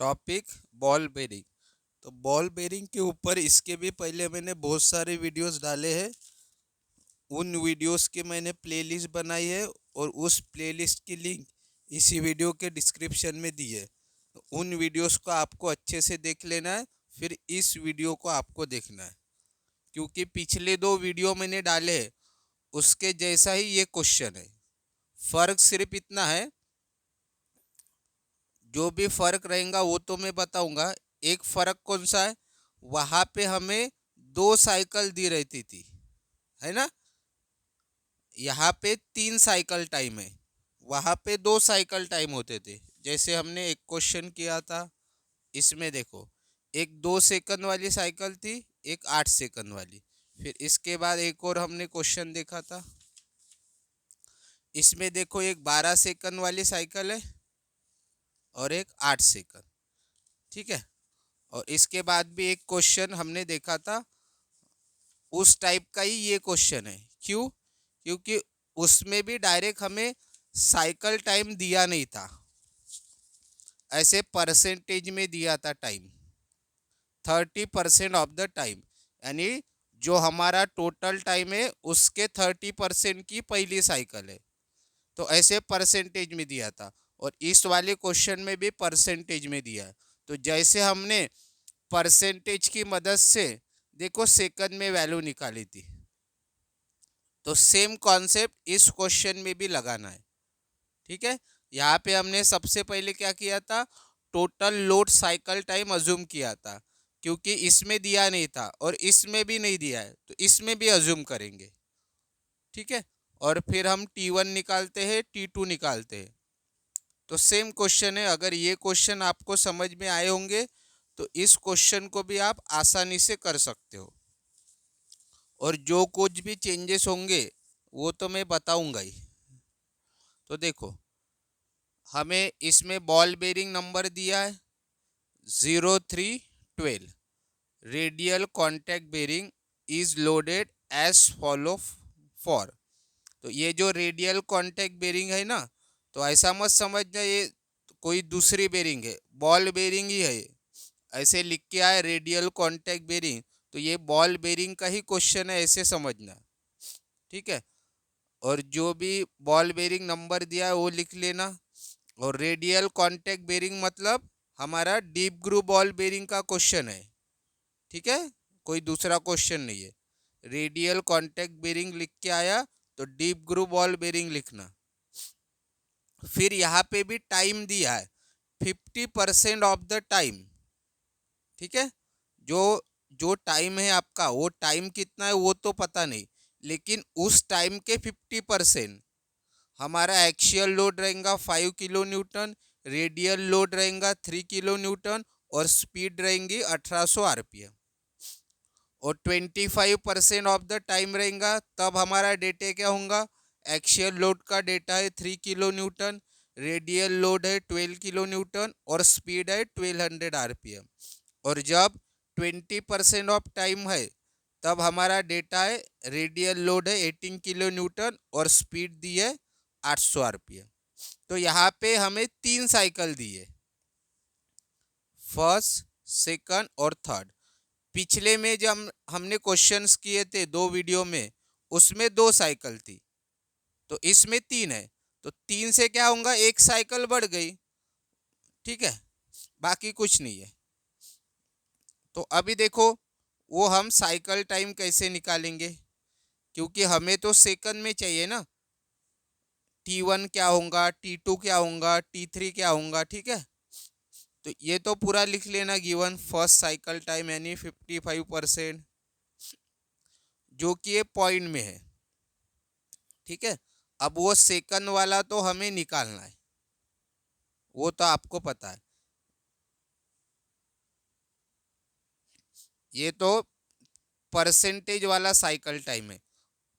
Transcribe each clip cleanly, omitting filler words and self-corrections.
Topic ball bearing. तो ball bearing के ऊपर इसके भी पहले मैंने बहुत सारे वीडियोस डाले हैं। उन वीडियोस के मैंने प्लेलिस्ट बनाई है और उस प्लेलिस्ट की लिंक इसी वीडियो के डिस्क्रिप्शन में दी है। तो उन वीडियोस को आपको अच्छे से देख लेना है, फिर इस वीडियो को आपको देखना है, क्योंकि पिछले दो वीडियो मैंने डाले हैं उसके जैसा ही ये क्वेश्चन है। फ़र्क सिर्फ इतना है, जो भी फ़र्क रहेगा वो तो मैं बताऊंगा। एक फ़र्क कौन सा है, वहाँ पे हमें दो साइकिल दी रहती थी, है ना। यहाँ पे 3 साइकिल टाइम है, वहाँ पे 2 साइकिल टाइम होते थे। जैसे हमने एक क्वेश्चन किया था, इसमें देखो एक 2 सेकंड वाली साइकिल थी, एक 8 सेकंड वाली। फिर इसके बाद एक और हमने क्वेश्चन देखा था, इसमें देखो एक 12 सेकंड वाली साइकिल है और एक 8 सेकंड। ठीक है। और इसके बाद भी एक क्वेश्चन हमने देखा था, उस टाइप का ही ये क्वेश्चन है। क्यों? क्योंकि उसमें भी डायरेक्ट हमें साइकिल टाइम दिया नहीं था, ऐसे परसेंटेज में दिया था टाइम, 30% ऑफ द टाइम। यानी जो हमारा टोटल टाइम है उसके 30% की पहली साइकिल है, तो ऐसे परसेंटेज में दिया था। और इस वाले क्वेश्चन में भी परसेंटेज में दिया है। तो जैसे हमने परसेंटेज की मदद से देखो सेकंड में वैल्यू निकाली थी, तो सेम कॉन्सेप्ट इस क्वेश्चन में भी लगाना है। ठीक है। यहाँ पे हमने सबसे पहले क्या किया था, total load cycle time assume किया था, क्योंकि इसमें दिया नहीं था और इसमें भी नहीं दिया है, तो इसमें भी अज्यूम करेंगे। ठीक है। और फिर हम T1 निकालते हैं, T2 निकालते हैं। तो सेम क्वेश्चन है। अगर ये क्वेश्चन आपको समझ में आए होंगे तो इस क्वेश्चन को भी आप आसानी से कर सकते हो। और जो कुछ भी चेंजेस होंगे वो तो मैं बताऊंगा ही। तो देखो, हमें इसमें बॉल बेरिंग नंबर दिया है 0312। Radial contact bearing is loaded as follow for. तो ये जो रेडियल कॉन्टैक्ट बेरिंग है ना, तो ऐसा मत समझना ये कोई दूसरी बेरिंग है, बॉल बेरिंग ही है। ऐसे लिख के आए रेडियल कॉन्टैक्ट बेरिंग, तो ये बॉल बेरिंग का ही क्वेश्चन है, ऐसे समझना। ठीक है। और जो भी बॉल बेरिंग नंबर दिया है वो लिख लेना। और रेडियल कॉन्टैक्ट बेरिंग मतलब हमारा डीप ग्रू बॉल बेरिंग का क्वेश्चन है। ठीक है, कोई दूसरा क्वेश्चन नहीं है। रेडियल कॉन्टैक्ट बेरिंग लिख के आया तो डीप ग्रू बॉल बेरिंग लिखना। फिर यहाँ पे भी टाइम दिया है 50% ऑफ द टाइम। ठीक है। जो जो टाइम है आपका, वो टाइम कितना है वो तो पता नहीं, लेकिन उस टाइम के 50% हमारा एक्शियल लोड रहेगा 5 किलो न्यूटन, रेडियल लोड रहेगा 3 किलो न्यूटन, और स्पीड रहेंगी 1800 RPM। और 25% ऑफ द टाइम रहेगा, तब हमारा डेटा क्या होगा, एक्शियल लोड का डेटा है 3 किलो न्यूटन, रेडियल लोड है 12 किलो न्यूटन, और स्पीड है 1200 RPM। और जब 20% ऑफ टाइम है तब हमारा डेटा है, रेडियल लोड है 18 किलो न्यूटन और स्पीड दी है 800 RPM। तो यहाँ पे हमें 3 साइकिल दी है, फर्स्ट, सेकंड और थर्ड। पिछले में जब हमने क्वेश्चंस किए थे दो वीडियो में, उसमें 2 साइकिल थी, तो इसमें 3 है। तो 3 से क्या होगा, एक साइकिल बढ़ गई। ठीक है, बाकी कुछ नहीं है। तो अभी देखो वो हम साइकिल टाइम कैसे निकालेंगे, क्योंकि हमें तो सेकंड में चाहिए ना। T1 क्या होगा, T2 क्या होगा, T3 क्या होगा। ठीक है। तो ये तो पूरा लिख लेना, गिवन फर्स्ट साइकिल टाइम यानी 55%, जो कि ये पॉइंट में है। ठीक है। अब वो सेकंड वाला तो हमें निकालना है, वो तो आपको पता है। ये तो परसेंटेज वाला साइकिल टाइम है,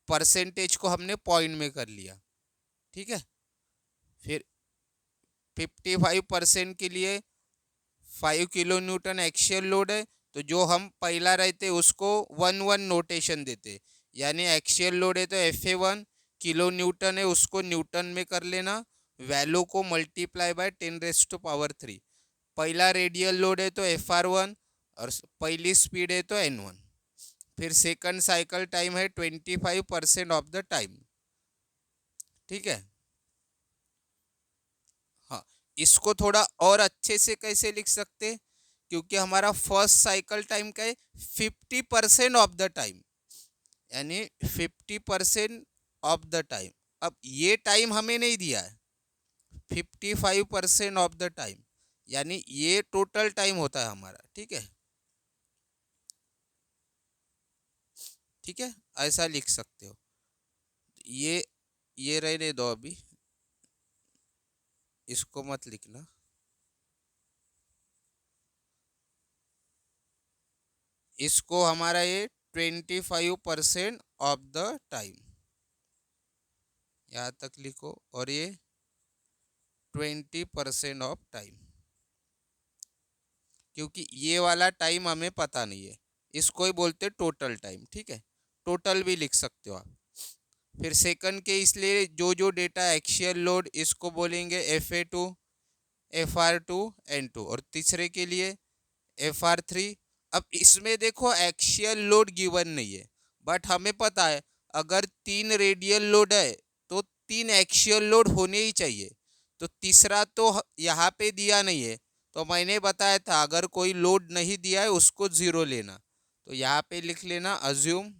परसेंटेज को हमने पॉइंट में कर लिया। ठीक है। फिर 55% के लिए 5 किलो न्यूटन एक्शियल लोड है, तो जो हम पहला रहते उसको 1 1 नोटेशन देते, यानी एक्शियल लोड है तो FA1, किलो न्यूटन है उसको न्यूटन में कर लेना, वैल्यू को मल्टीप्लाई बाय 10⁻³ पहला रेडियल लोड है तो FR1 और पहली स्पीड है तो N1। फिर सेकंड साइकिल टाइम है 25% ऑफ द टाइम। ठीक है। हाँ, इसको थोड़ा और अच्छे से कैसे लिख सकते हैं, क्योंकि हमारा फर्स्ट साइकिल टाइम का है 50% ऑफ द टाइम, यानी 50% ऑफ द टाइम। अब ये टाइम हमें नहीं दिया है, 55% ऑफ द टाइम, यानी ये टोटल टाइम होता है हमारा। ठीक है, ठीक है, ऐसा लिख सकते हो। ये रहने दो अभी, इसको मत लिखना। इसको हमारा ये 25% ऑफ द टाइम यहाँ तक लिखो, और ये 20% ऑफ टाइम, क्योंकि ये वाला टाइम हमें पता नहीं है, इसको ही बोलते टोटल टाइम। ठीक है, टोटल भी लिख सकते हो आप। फिर सेकंड के इसलिए जो जो डेटा एक्शियल लोड, इसको बोलेंगे FA2, FR2, N2, और तीसरे के लिए FR3। अब इसमें देखो एक्शियल लोड गिवन नहीं है, बट हमें पता है अगर 3 रेडियल लोड है तो 3 एक्शियल लोड होने ही चाहिए। तो तीसरा तो यहाँ पे दिया नहीं है, तो मैंने बताया था अगर कोई लोड नहीं दिया है उसको 0 लेना। तो यहाँ पे लिख लेना अज्यूम,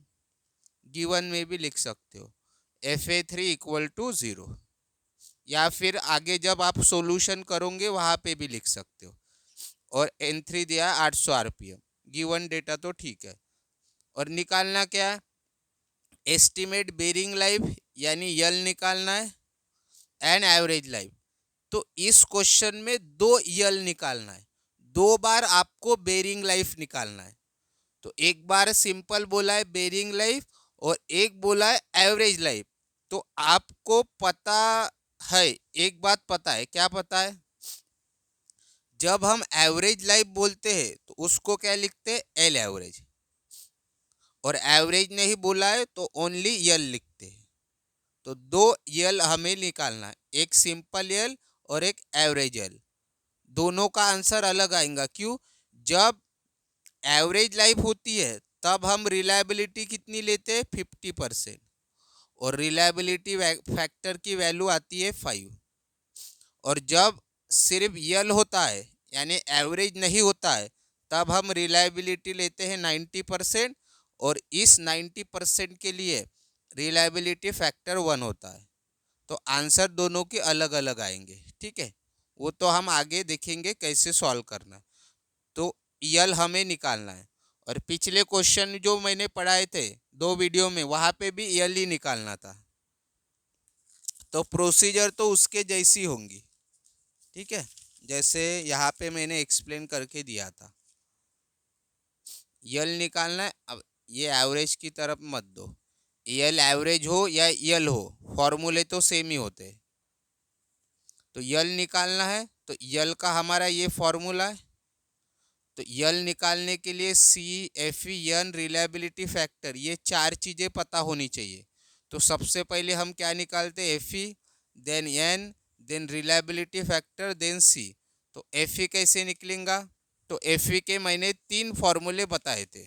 गिवन में भी लिख सकते हो FA3 इक्वल टू 0, या फिर आगे जब आप सोल्यूशन करोगे वहाँ पे भी लिख सकते हो। और N3 दिया है 800 RPM, गिवन डेटा तो ठीक है। और निकालना क्या है, एस्टिमेट बेरिंग लाइफ यानी यल निकालना है, एंड एवरेज लाइफ। तो इस क्वेश्चन में 2 यल निकालना है, 2 बार आपको बेरिंग लाइफ निकालना है। तो एक बार सिंपल बोला है बेरिंग लाइफ, और एक बोला है एवरेज लाइफ। तो आपको पता है, एक बात पता है, क्या पता है, जब हम एवरेज लाइफ बोलते हैं तो उसको क्या लिखते हैं, एल एवरेज। और एवरेज नहीं बोला है तो ओनली यल लिखते हैं। तो 2 यल हमें निकालना है, एक सिंपल यल और एक एवरेज यल। दोनों का आंसर अलग आएगा, क्यों, जब एवरेज लाइफ होती है तब हम रिलायबिलिटी कितनी लेते हैं, 50%, और रिलायबिलिटी फैक्टर की वैल्यू आती है 5। और जब सिर्फ यल होता है यानी एवरेज नहीं होता है तब हम रिलायबिलिटी लेते हैं 90%, और इस 90% के लिए रिलायबिलिटी फैक्टर 1 होता है। तो आंसर दोनों के अलग अलग आएंगे। ठीक है, वो तो हम आगे देखेंगे कैसे सॉल्व करना है। तो यल हमें निकालना है, और पिछले क्वेश्चन जो मैंने पढ़ाए थे 2 वीडियो में, वहाँ पे भी यल ही निकालना था। तो प्रोसीजर तो उसके जैसी होंगी। ठीक है, जैसे यहाँ पे मैंने एक्सप्लेन करके दिया था, यल निकालना है। अब ये एवरेज की तरफ मत दो, यल एवरेज हो या यल हो, फॉर्मूले तो सेम ही होते हैं। तो यल निकालना है, तो यल का हमारा ये फॉर्मूला है। तो यल निकालने के लिए CFE रिलायबिलिटी फैक्टर, ये 4 चीज़ें पता होनी चाहिए। तो सबसे पहले हम क्या निकालते हैं, FE, then N, then reliability factor, then C। तो FE कैसे निकलेगा, तो FE के मैंने 3 फॉर्मूले बताए थे।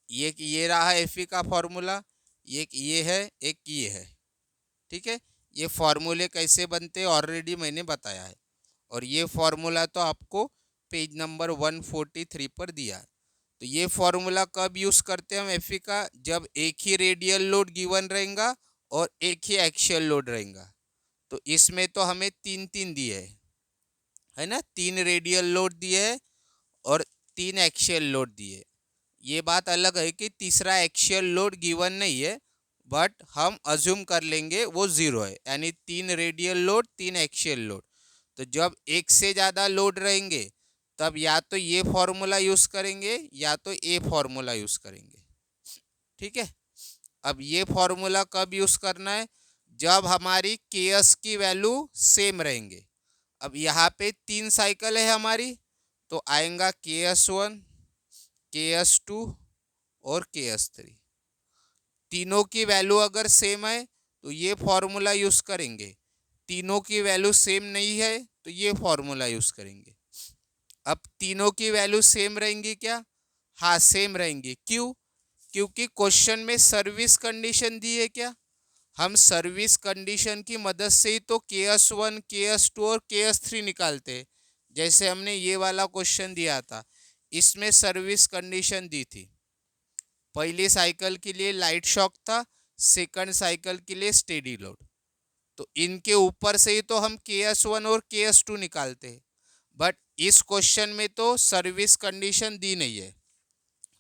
एक ये रहा FE का फॉर्मूला, एक ये है, एक ये है। ठीक है, ये फॉर्मूले कैसे बनते हैं ऑलरेडी मैंने बताया है, और ये फॉर्मूला तो आपको पेज नंबर 143 पर दिया है। तो ये फॉर्मूला कब यूज़ करते हैं हम FE का, जब एक ही रेडियल लोड गिवन रहेगा और एक ही एक्शियल लोड रहेगा। तो इसमें तो हमें 3 दिए है ना, 3 रेडियल लोड दिए है और 3 एक्शियल लोड दिए। ये बात अलग है कि तीसरा एक्शियल लोड गिवन नहीं है, बट हम अज्यूम कर लेंगे वो 0 है, यानी 3 रेडियल लोड 3 एक्शियल लोड। तो जब एक से ज़्यादा लोड रहेंगे तब या तो ये फॉर्मूला यूज़ करेंगे या तो ये फॉर्मूला यूज़ करेंगे। ठीक है, अब ये फॉर्मूला कब यूज़ करना है, जब हमारी KS की वैल्यू सेम रहेंगे। अब यहाँ पे 3 साइकिल है हमारी, तो आएगा KS1, KS2 और KS3। तीनों की वैल्यू अगर सेम है तो ये फॉर्मूला यूज़ करेंगे, तीनों की वैल्यू सेम नहीं है तो ये फॉर्मूला यूज़ करेंगे। अब तीनों की वैल्यू सेम रहेंगी क्या? हाँ सेम रहेंगी। क्यों? क्योंकि क्वेश्चन में सर्विस कंडीशन दी है क्या? हम सर्विस कंडीशन की मदद से ही तो KS1 KS2 और KS3 निकालते हैं। जैसे हमने ये वाला क्वेश्चन दिया था, इसमें सर्विस कंडीशन दी थी, पहली साइकिल के लिए लाइट शॉक था, सेकंड साइकिल के लिए स्टेडी लोड। तो इनके ऊपर से ही तो हम KS1 और KS2 निकालते हैं। बट इस क्वेश्चन में तो सर्विस कंडीशन दी नहीं है।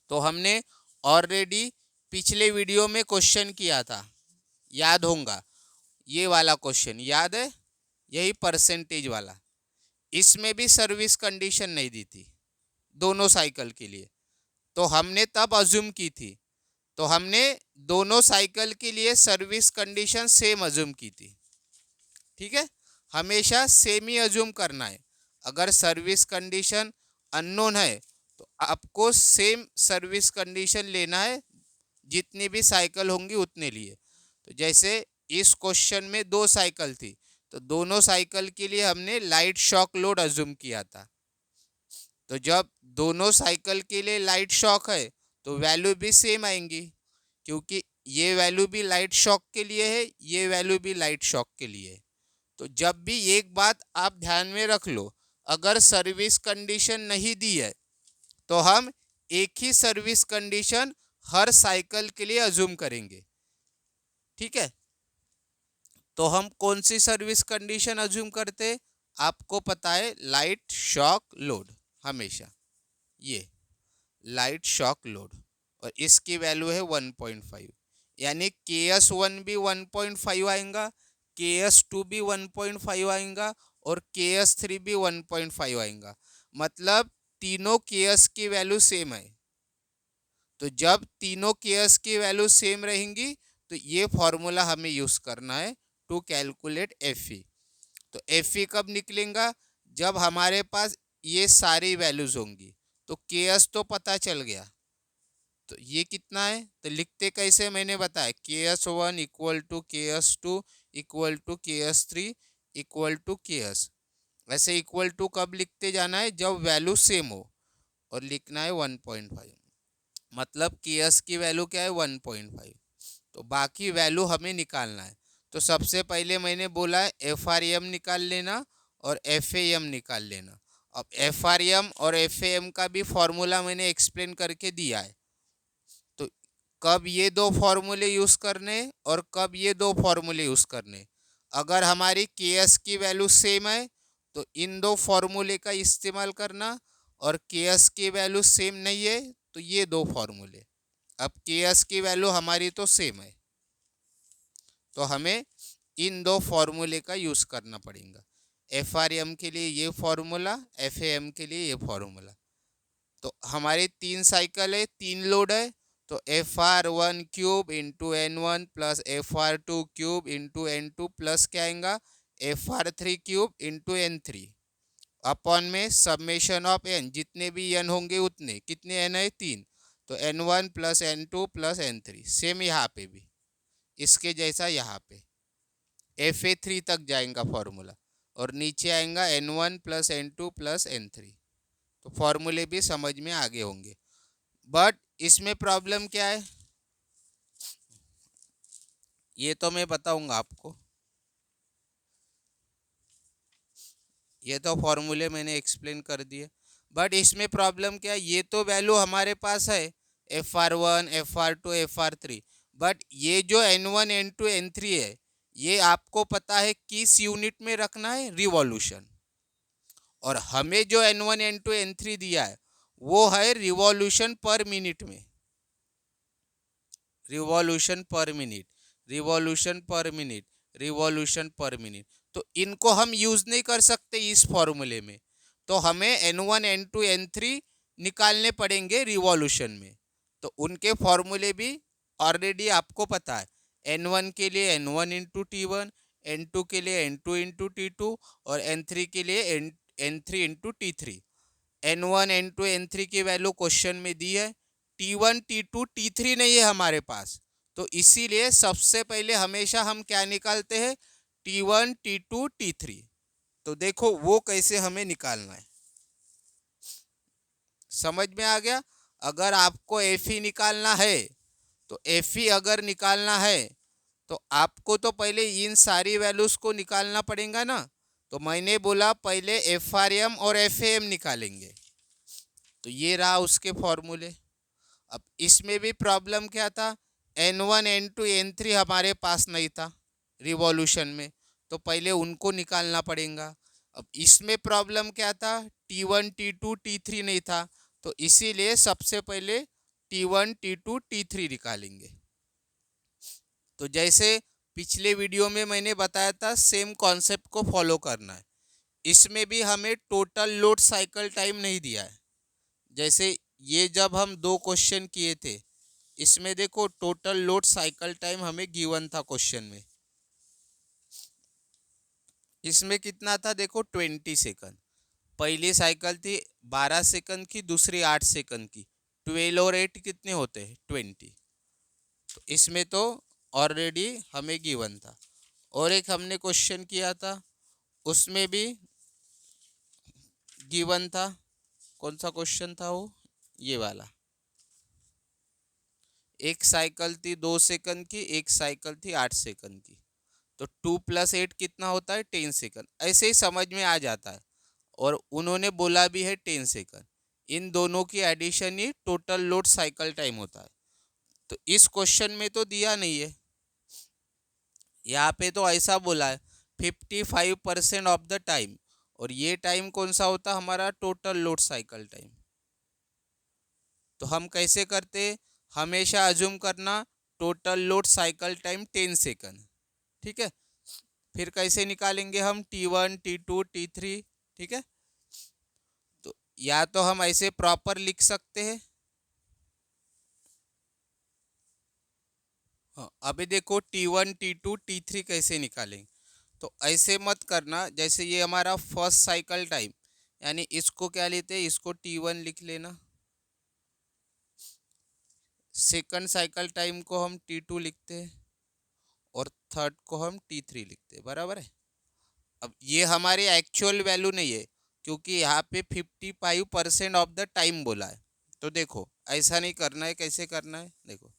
तो हमने ऑलरेडी पिछले वीडियो में क्वेश्चन किया था, याद होगा, ये वाला क्वेश्चन याद है, यही परसेंटेज वाला। इसमें भी सर्विस कंडीशन नहीं दी थी दोनों साइकिल के लिए। तो हमने तब अज्यूम की थी, तो हमने दोनों साइकिल के लिए सर्विस कंडीशन सेम अज्यूम की थी। ठीक है, हमेशा सेम ही अज्यूम करना है। अगर सर्विस कंडीशन अननोन है तो आपको सेम सर्विस कंडीशन लेना है, जितनी भी साइकिल होंगी उतने लिए। तो जैसे इस क्वेश्चन में दो साइकिल थी, तो दोनों साइकिल के लिए हमने लाइट शॉक लोड अज्यूम किया था। तो जब दोनों साइकिल के लिए लाइट शॉक है तो वैल्यू भी सेम आएंगी, क्योंकि ये वैल्यू भी लाइट शॉक के लिए है, ये वैल्यू भी लाइट शॉक के लिए है। तो जब भी एक बात आप ध्यान में रख लो, अगर सर्विस कंडीशन नहीं दी है तो हम एक ही सर्विस कंडीशन हर साइकिल के लिए अज्यूम करेंगे। ठीक है, तो हम कौन सी सर्विस कंडीशन अज्यूम करते? आपको पता है, लाइट शॉक लोड, हमेशा ये लाइट शॉक लोड, और इसकी वैल्यू है 1.5, यानी KS1 भी 1.5 आएगा, KS2 भी 1.5 आएगा और KS3 भी 1.5 आएगा। मतलब तीनों KS की वैल्यू सेम है। तो जब तीनों केएस की वैल्यू सेम रहेंगी तो ये फॉर्मूला हमें यूज करना है टू कैलकुलेट एफ तो एफ कब निकलेगा? जब हमारे पास ये सारी वैल्यूज होंगी। तो केएस तो पता चल गया, तो ये कितना है, तो लिखते कैसे मैंने बताया, KS1 equal to KS2 equal to KS3 equal to KS। ऐसे इक्वल टू कब लिखते जाना है? जब वैल्यू सेम हो, और लिखना है 1.5। मतलब KS की वैल्यू क्या है? 1.5। तो बाकी वैल्यू हमें निकालना है। तो सबसे पहले मैंने बोला FRM निकाल लेना और FAM निकाल लेना। अब FRM और FAM का भी फॉर्मूला मैंने एक्सप्लेन करके दिया है। तो कब ये दो फॉर्मूले यूज़ करने और कब ये दो फॉर्मूले यूज़ करने? अगर हमारी KS की वैल्यू सेम है तो इन दो फॉर्मूले का इस्तेमाल करना, और KS की वैल्यू सेम नहीं है तो ये दो फॉर्मूले। अब KS की वैल्यू हमारी तो सेम है, तो हमें इन दो फॉर्मूले का यूज़ करना पड़ेगा। FRM के लिए ये फॉर्मूला, FAM के लिए ये फॉर्मूला। तो हमारे तीन साइकिल है, तीन लोड है, तो FR1 cube into N1 plus FR2 cube into N2 plus क्या आएगा, FR3 cube into N3 upon में समेशन ऑफ N, जितने भी N होंगे उतने, कितने N है? तीन। तो N1 plus N2 plus N3, same यहाँ पे भी इसके जैसा यहाँ पे FA3 तक जाएगा फॉर्मूला, और नीचे आएगा N1 plus N2 plus N3। तो फॉर्मूले भी समझ में आगे होंगे। बट इसमें प्रॉब्लम क्या है, ये तो मैं बताऊंगा आपको। ये तो फॉर्मूले मैंने एक्सप्लेन कर दिए, बट इसमें प्रॉब्लम क्या है, ये तो वैल्यू हमारे पास है FR1 FR2 FR3, बट ये जो N1 N2 N3 है, ये आपको पता है किस यूनिट में रखना है? रिवॉल्यूशन। और हमें जो N1 N2 N3 दिया है वो है रिवॉल्यूशन पर मिनट में, रिवॉल्यूशन पर मिनट, रिवॉल्यूशन पर मिनट, रिवॉल्यूशन पर मिनट। तो इनको हम यूज नहीं कर सकते इस फॉर्मूले में, तो हमें N1 N2 N3 निकालने पड़ेंगे रिवॉल्यूशन में। तो उनके फॉर्मूले भी ऑलरेडी आपको पता है, N1 के लिए N1 इंटू T1, N2 के लिए N2 इंटू T2 और N3 के लिए N3 into T3। N1 N2 N3 की वैल्यू क्वेश्चन में दी है, T1 T2 T3 नहीं है हमारे पास, तो इसीलिए सबसे पहले हमेशा हम क्या निकालते हैं? T1 T2 T3। तो देखो वो कैसे हमें निकालना है। समझ में आ गया। अगर आपको एफ ई निकालना है तो एफ ई अगर निकालना है तो आपको तो पहले इन सारी वैल्यूज को निकालना पड़ेगा ना। तो मैंने बोला पहले एफ आर एम और एफ ए एम निकालेंगे। तो ये रहा उसके फॉर्मूले। अब इसमें भी प्रॉब्लम क्या था, N1 N2 N3 हमारे पास नहीं था रिवॉल्यूशन में, तो पहले उनको निकालना पड़ेगा। अब इसमें प्रॉब्लम क्या था, T1 T2 T3 नहीं था, तो इसीलिए सबसे पहले T1 T2 T3 निकालेंगे। तो जैसे पिछले वीडियो में मैंने बताया था सेम कॉन्सेप्ट को फॉलो करना है। इसमें भी हमें टोटल लोड साइकिल टाइम नहीं दिया है। जैसे ये जब हम दो क्वेश्चन किए थे, इसमें देखो टोटल लोड साइकिल टाइम हमें गिवन था क्वेश्चन में। इसमें कितना था देखो 20 सेकंड। पहली साइकिल थी 12 सेकंड की, दूसरी 8 सेकंड की। 12 और 8 कितने होते हैं 20। तो इसमें तो ऑलरेडी हमें गिवन था। और एक हमने क्वेश्चन किया था उसमें भी गिवन था। कौन सा क्वेश्चन था वो, ये वाला। एक साइकिल थी 2 सेकंड की, एक साइकिल थी 8 सेकंड की। तो 2 + 8 कितना होता है 10 सेकंड। ऐसे ही समझ में आ जाता है। और उन्होंने बोला भी है 10 सेकंड। इन दोनों की एडिशन ही टोटल लोड साइकिल टाइम होता है। तो इस क्वेश्चन में तो दिया नहीं है, यहाँ पे तो ऐसा बोला है 55% ऑफ द टाइम। और ये टाइम कौन सा होता है हमारा, टोटल लोड साइकिल टाइम। तो हम कैसे करते, हमेशा अज्यूम करना total load cycle time 10 second, ठीक है। फिर कैसे निकालेंगे हम T1 T2 T3, ठीक है। तो या तो हम ऐसे प्रॉपर लिख सकते हैं। हाँ, अभी देखो T1 T2 T3 कैसे निकालेंगे। तो ऐसे मत करना, जैसे ये हमारा फर्स्ट साइकिल टाइम, यानी इसको क्या लेते हैं, इसको T1 लिख लेना। सेकंड साइकिल टाइम को हम T2 लिखते हैं और थर्ड को हम T3 लिखते हैं, बराबर है। अब ये हमारी एक्चुअल वैल्यू नहीं है, क्योंकि यहाँ पे 55% ऑफ द टाइम बोला है। तो देखो ऐसा नहीं करना है, कैसे करना है देखो।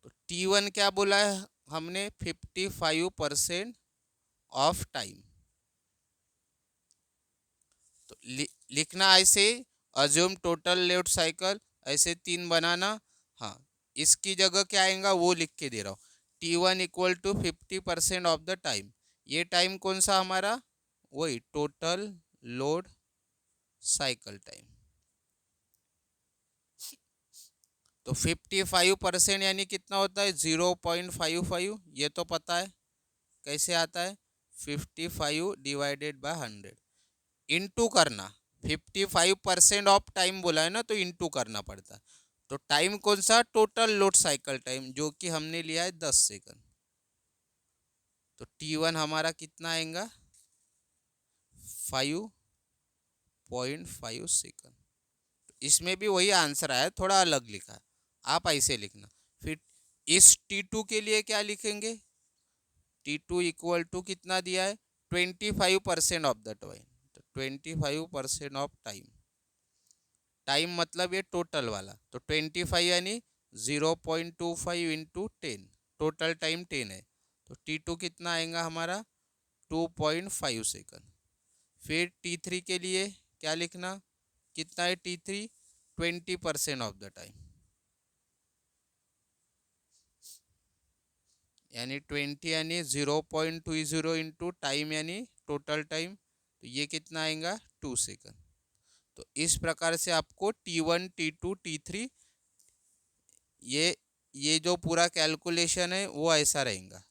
तो T1 क्या बोला है हमने, 55% ऑफ टाइम। तो लिखना ऐसे, अज्यूम टोटल लोड साइकिल, ऐसे 3 बनाना। हाँ, इसकी जगह क्या आएगा वो लिख के दे रहा हूँ। T1 = 50% of the time. ये टाइम कौन सा हमारा, वही टोटल लोड साइकिल टाइम। तो 55% यानी कितना होता है 0.55, ये तो पता है कैसे आता है, 55 डिवाइडेड बाय 100। इंटू करना, 55% ऑफ टाइम बोला है ना, तो इंटू करना पड़ता है। तो टाइम कौन सा, टोटल लोड साइकिल टाइम, जो कि हमने लिया है 10 सेकंड। तो T1 हमारा कितना आएगा 5.5 सेकंड। तो इसमें भी वही आंसर आया, थोड़ा अलग लिखा है, आप ऐसे लिखना। फिर इस T2 के लिए क्या लिखेंगे, T2 = कितना दिया है 25% ऑफ द टाइम। तो 25% ऑफ टाइम, टाइम मतलब ये टोटल वाला। तो 25 यानी 0.25 इंटू 10, टोटल टाइम 10 है। तो T2 कितना आएगा हमारा 2.5 सेकंड। फिर T3 के लिए क्या लिखना, कितना है T3, 20% ऑफ द टाइम, यानी 20 यानी 0.20 इंटू टाइम यानी टोटल टाइम। तो ये कितना आएगा 2 सेकंड। तो इस प्रकार से आपको T1 T2 T3 ये जो पूरा कैलकुलेशन है वो ऐसा रहेगा।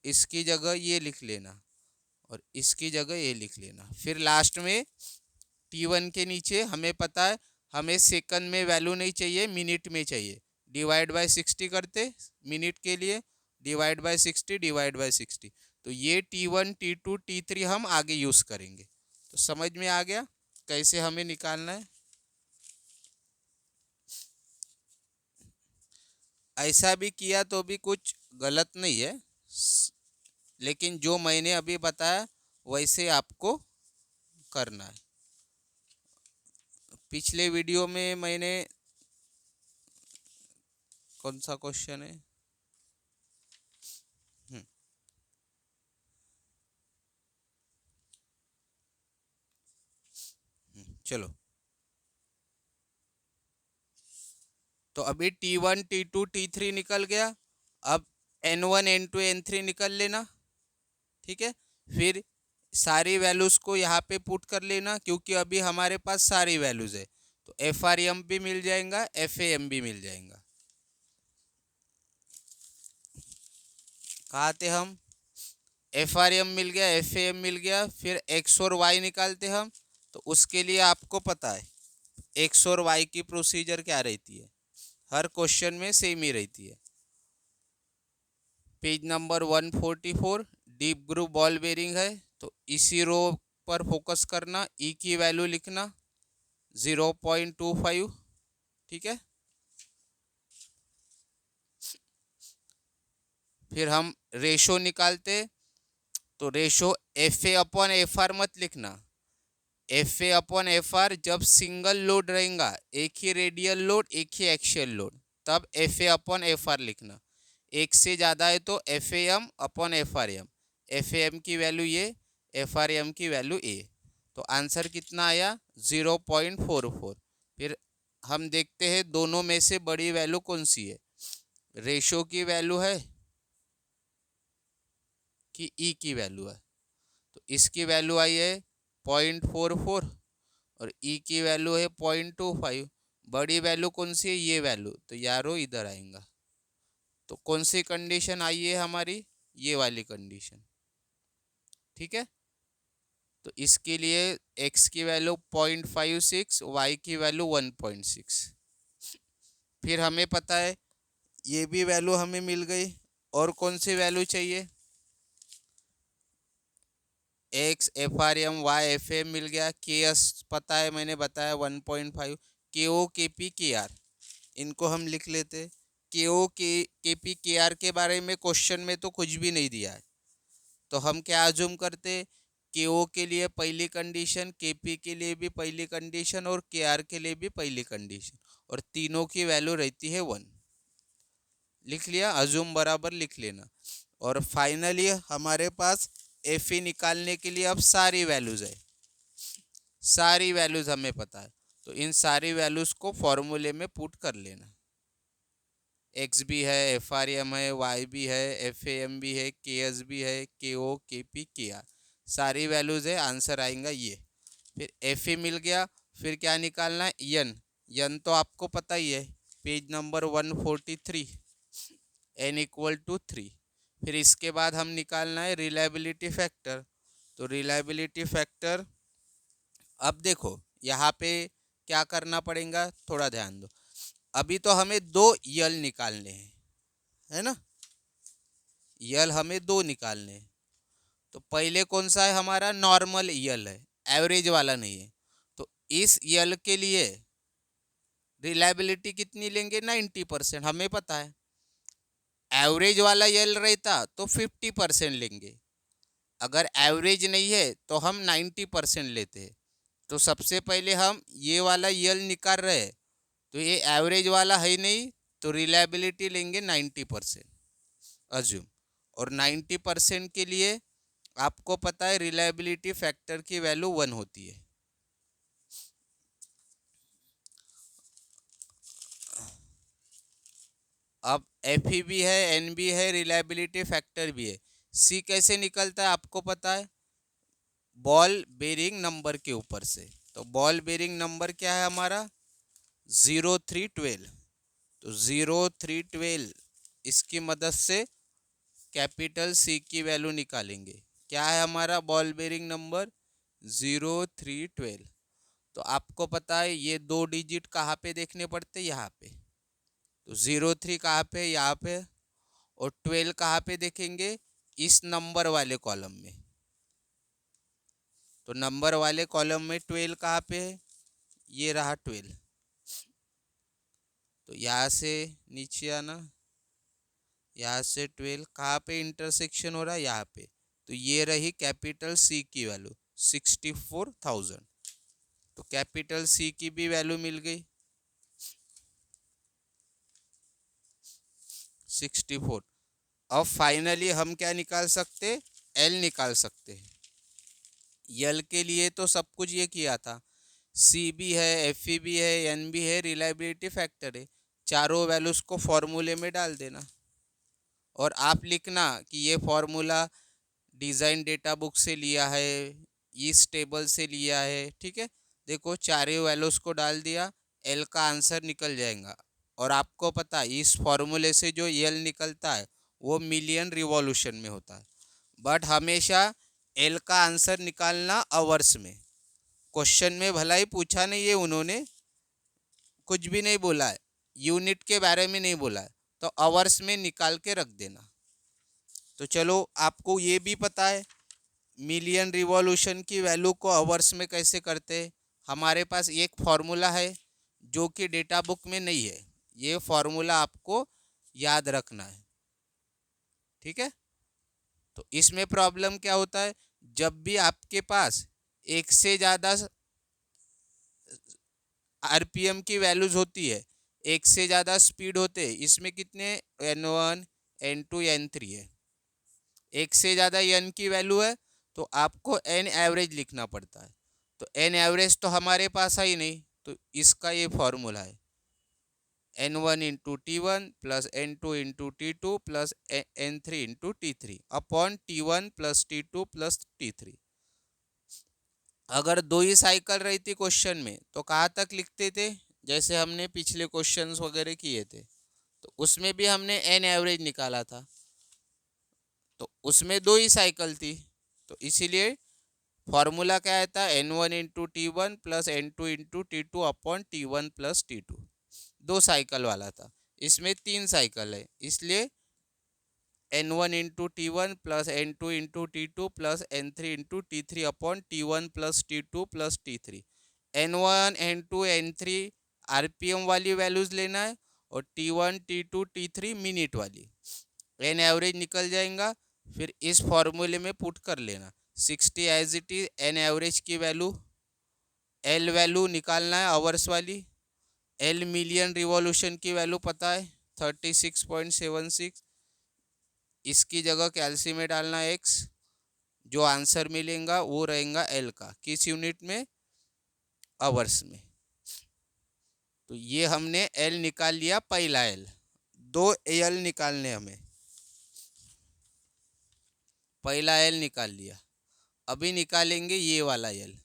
इसकी जगह ये लिख लेना और इसकी जगह ये लिख लेना। फिर लास्ट में T1 के नीचे हमें पता है हमें सेकंड में वैल्यू नहीं चाहिए, मिनट में चाहिए। डिवाइड बाय 60 करते मिनट के लिए, डिवाइड बाय 60 डिवाइड बाय 60। तो ये T1 T2 T3 हम आगे यूज़ करेंगे। तो समझ में आ गया कैसे हमें निकालना है। ऐसा भी किया तो भी कुछ गलत नहीं है, लेकिन जो मैंने अभी बताया वैसे आपको करना है। पिछले वीडियो में मैंने कौन सा क्वेश्चन है, चलो। तो अभी T1 T2 T3 निकल गया। अब N1 N2 N3 निकल लेना, ठीक है। फिर सारी वैल्यूज को यहाँ पे पुट कर लेना, क्योंकि अभी हमारे पास सारी वैल्यूज है। तो FRM भी मिल जाएगा, FAM भी मिल जाएगा। कहाँ थे हम, FRM मिल गया, FAM मिल गया, फिर X और Y निकालते हम। तो उसके लिए आपको पता है X और Y की प्रोसीजर क्या रहती है, हर क्वेश्चन में सेम ही रहती है। Page number 144 deep groove ball bearing है, तो इसी रो पर फोकस करना। ई की वैल्यू लिखना 0.25, ठीक है। फिर हम रेशो निकालते, तो रेशो FA अपॉन FR मत लिखना। FA अपॉन FR जब सिंगल लोड रहेगा, एक ही रेडियल लोड एक ही एक्शियल लोड, तब FA अपॉन FR लिखना। एक से ज़्यादा है तो FAM अपॉन FRM। FAM की वैल्यू ये, FRM की वैल्यू ए। तो आंसर कितना आया 0.44। फिर हम देखते हैं दोनों में से बड़ी वैल्यू कौन सी है, रेशो की वैल्यू है कि ई की वैल्यू है। तो इसकी वैल्यू आई है 0.44 और ई की वैल्यू है 0.25। बड़ी वैल्यू कौन सी है, ये वैल्यू, तो यारो इधर आएगा। तो कौन सी कंडीशन आई है हमारी, ये वाली कंडीशन, ठीक है। तो इसके लिए x की वैल्यू 0.56, y की वैल्यू 1.6। फिर हमें पता है ये भी वैल्यू हमें मिल गई। और कौन सी वैल्यू चाहिए, एक्स FRM y FAM मिल गया। KS पता है, मैंने बताया 1.5। KO KP KR इनको हम लिख लेते। KO KP KR के बारे में क्वेश्चन में तो कुछ भी नहीं दिया है, तो हम क्या अज्यूम करते, KO के लिए पहली कंडीशन, KP के लिए भी पहली कंडीशन और KR के लिए भी पहली कंडीशन, और तीनों की वैल्यू रहती है 1। लिख लिया, अज्यूम बराबर लिख लेना। और फाइनली हमारे पास FE निकालने के लिए अब सारी वैल्यूज है, सारी वैल्यूज हमें पता है। तो इन सारी वैल्यूज को फॉर्मूले में पुट कर लेना। एक्स भी है, FRM है, वाई भी है, FAM भी है, KS भी है, KO KP KR सारी वैल्यूज है, आंसर आएगा ये। फिर FE मिल गया, फिर क्या निकालना है, यन तो आपको पता ही है, page number 143 n equal to 3। फिर इसके बाद हम निकालना है रिलायबिलिटी फैक्टर। तो रिलायबिलिटी फैक्टर, अब देखो यहाँ पे क्या करना पड़ेगा, थोड़ा ध्यान दो। अभी तो हमें दो यल निकालने हैं, है ना, यल हमें दो निकालने हैं। तो पहले कौन सा है हमारा, नॉर्मल यल है, एवरेज वाला नहीं है। तो इस यल के लिए रिलायबिलिटी कितनी लेंगे, 90%, हमें पता है। एवरेज वाला यल रहता तो 50% लेंगे, अगर एवरेज नहीं है तो हम 90% लेते हैं। तो सबसे पहले हम ये वाला यल निकाल रहे हैं, तो ये एवरेज वाला है नहीं, तो रिलायबिलिटी लेंगे 90% अज्यूम। और 90% के लिए आपको पता है रिलायबिलिटी फैक्टर की वैल्यू 1 होती है। अब FE भी है, N भी है, रिलायबिलिटी फैक्टर भी है। C कैसे निकलता है आपको पता है, बॉल बेरिंग नंबर के ऊपर से। तो बॉल बेरिंग नंबर क्या है हमारा, 0312। तो 0312 इसकी मदद से कैपिटल C की वैल्यू निकालेंगे। क्या है हमारा बॉल बेरिंग नंबर, 0312। तो आपको पता है ये दो डिजिट कहाँ पे देखने पड़ते, यहाँ पे। तो 03 कहाँ पे, यहाँ पे, और 12 कहाँ पे देखेंगे, इस नंबर वाले कॉलम में। तो नंबर वाले कॉलम में 12 कहाँ पे है, ये रहा 12। तो यहाँ से नीचे आना, यहाँ से 12 कहाँ पे इंटरसेक्शन हो रहा है, यहाँ पे। तो ये रही कैपिटल C की वैल्यू 64,000। तो कैपिटल सी की भी वैल्यू मिल गई 64। अब फाइनली हम क्या निकाल सकते, एल निकाल सकते हैं। एल के लिए तो सब कुछ ये किया था, सी भी है, एफ ई भी है, एन भी है, रिलायबिलिटी फैक्टर है, चारों वैल्यूज को फॉर्मूले में डाल देना और आप लिखना कि ये फॉर्मूला डिज़ाइन डेटा बुक से लिया है, इस टेबल से लिया है। ठीक है, देखो चारों वैल्यूज को डाल दिया, एल का आंसर निकल जाएगा। और आपको पता है इस फॉर्मूले से जो एल निकलता है वो मिलियन रिवॉल्यूशन में होता है, बट हमेशा एल का आंसर निकालना आवर्स में। क्वेश्चन में भला ही पूछा नहीं है उन्होंने, कुछ भी नहीं बोला है, यूनिट के बारे में नहीं बोला है, तो आवर्स में निकाल के रख देना। तो चलो आपको ये भी पता है मिलियन रिवॉल्यूशन की वैल्यू को आवर्स में कैसे करते हैं। हमारे पास एक फॉर्मूला है जो कि डेटा बुक में नहीं है, ये फॉर्मूला आपको याद रखना है। ठीक है, तो इसमें प्रॉब्लम क्या होता है, जब भी आपके पास एक से ज़्यादा आरपीएम की वैल्यूज होती है, एक से ज़्यादा स्पीड होते हैं, इसमें कितने N1 N2 N3 है, एक से ज़्यादा एन की वैल्यू है तो आपको एन एवरेज लिखना पड़ता है। तो एन एवरेज तो हमारे पास है ही नहीं, तो इसका ये फॉर्मूला है N1 into T1 plus N2 into T2 plus N3 into T3 upon T1 plus T2 plus T3। अगर दो ही साइकिल रहती क्वेश्चन में तो कहाँ तक लिखते थे, जैसे हमने पिछले क्वेश्चंस वगैरह किए थे, तो उसमें भी हमने एन एवरेज निकाला था, तो उसमें दो ही साइकिल थी, तो इसीलिए फॉर्मूला क्या आया था N1 into T1 plus N2 into T2 upon T1 plus T2, दो साइकिल वाला था। इसमें तीन साइकिल है, इसलिए N1 into T1 plus N2 into T2 plus N3 into T3 upon T1 plus T2 plus T3। N1 N2 N3 RPM वाली values लेना है और T1 T2 T3 मिनट वाली, एन एवरेज निकल जाएगा। फिर इस फॉर्मूले में पुट कर लेना 60 as it is an average की वैल्यू, एल वैल्यू निकालना है आवर्स वाली, एल मिलियन रिवॉल्यूशन की वैल्यू पता है 36.76, इसकी जगह कैल्सी में डालना एक्स, जो आंसर मिलेगा वो रहेगा एल का, किस यूनिट में, आवर्स में। तो ये हमने एल निकाल लिया, पहला एल, दो एल निकालने हमें, पहला एल निकाल लिया, अभी निकालेंगे ये वाला एल।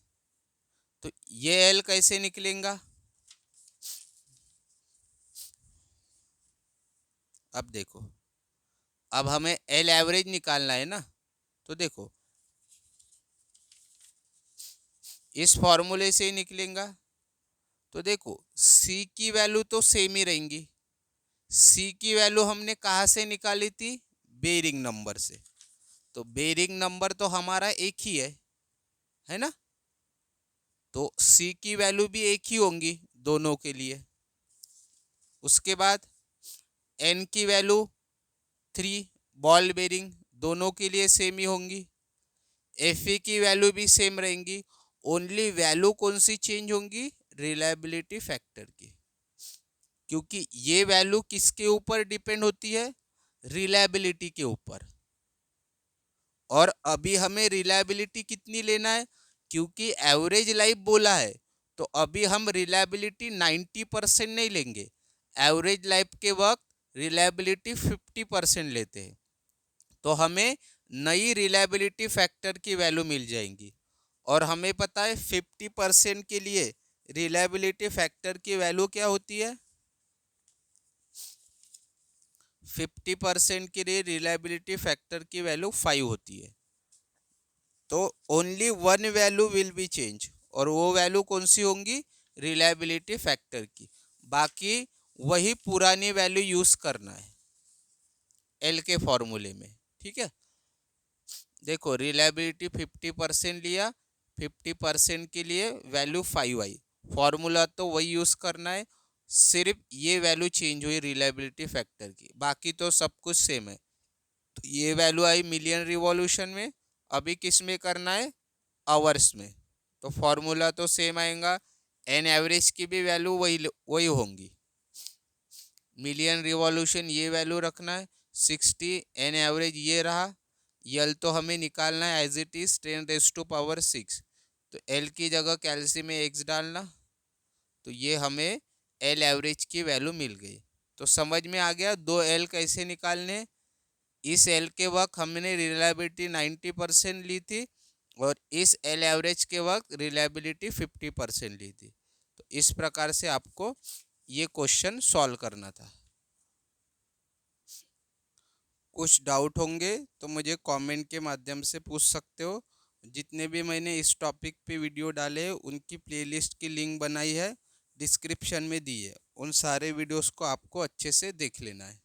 तो ये एल कैसे निकलेगा, अब देखो, अब हमें एल एवरेज निकालना है ना, तो देखो इस फॉर्मूले से ही निकलेगा। तो देखो सी की वैल्यू तो सेम ही रहेंगी, सी की वैल्यू हमने कहाँ से निकाली थी, बेरिंग नंबर से, तो बेरिंग नंबर तो हमारा एक ही है ना, तो सी की वैल्यू भी एक ही होंगी दोनों के लिए। उसके बाद एन की वैल्यू 3, बॉल बेरिंग दोनों के लिए सेम ही होंगी, एफ ई की वैल्यू भी सेम रहेंगी, ओनली वैल्यू कौन सी चेंज होंगी, रिलायबिलिटी फैक्टर की, क्योंकि ये वैल्यू किसके ऊपर डिपेंड होती है, रिलायबिलिटी के ऊपर। और अभी हमें रिलायबिलिटी कितनी लेना है, क्योंकि एवरेज लाइफ बोला है, तो अभी हम रिलायबिलिटी 90% नहीं लेंगे, एवरेज लाइफ के वक्त रिलायबिलिटी 50% लेते हैं, तो हमें नई रिलायबिलिटी फैक्टर की वैल्यू मिल जाएंगी। और हमें पता है 50% के लिए रिलायबिलिटी फैक्टर की वैल्यू क्या होती है, 50% के लिए रिलायबिलिटी फैक्टर की वैल्यू 5 होती है। तो only one value will be change, और वो वैल्यू कौन सी होंगी, रिलायबिलिटी फैक्टर की, बाकी वही पुरानी वैल्यू यूज करना है एल के फॉर्मूले में। ठीक है, देखो रिलायबिलिटी 50% लिया, 50% के लिए वैल्यू 5 आई, फॉर्मूला तो वही यूज करना है, सिर्फ ये वैल्यू चेंज हुई रिलायबिलिटी फैक्टर की, बाकी तो सब कुछ सेम है। तो ये वैल्यू आई मिलियन रिवॉल्यूशन में, अभी किस में करना है, आवर्स में, तो फॉर्मूला तो सेम आएगा, एन एवरेज की भी वैल्यू वही वही होंगी। मिलियन रिवॉल्यूशन ये वैल्यू रखना है, 60 एन एवरेज ये रहा, यल तो हमें निकालना है एज इट इज 10⁻⁶। तो एल की जगह कैल्शियम में एक्स डालना, तो ये हमें एल एवरेज की वैल्यू मिल गई। तो समझ में आ गया दो एल कैसे निकालने। इस एल के वक्त हमने रिलायबिलिटी 90% ली थी और इस एल एवरेज के वक्त रिलायबिलिटी 50% ली थी। तो इस प्रकार से आपको ये क्वेश्चन सॉल्व करना था। कुछ डाउट होंगे तो मुझे कमेंट के माध्यम से पूछ सकते हो। जितने भी मैंने इस टॉपिक पे वीडियो डाले हैं उनकी प्लेलिस्ट की लिंक बनाई है, डिस्क्रिप्शन में दी है, उन सारे वीडियोस को आपको अच्छे से देख लेना है।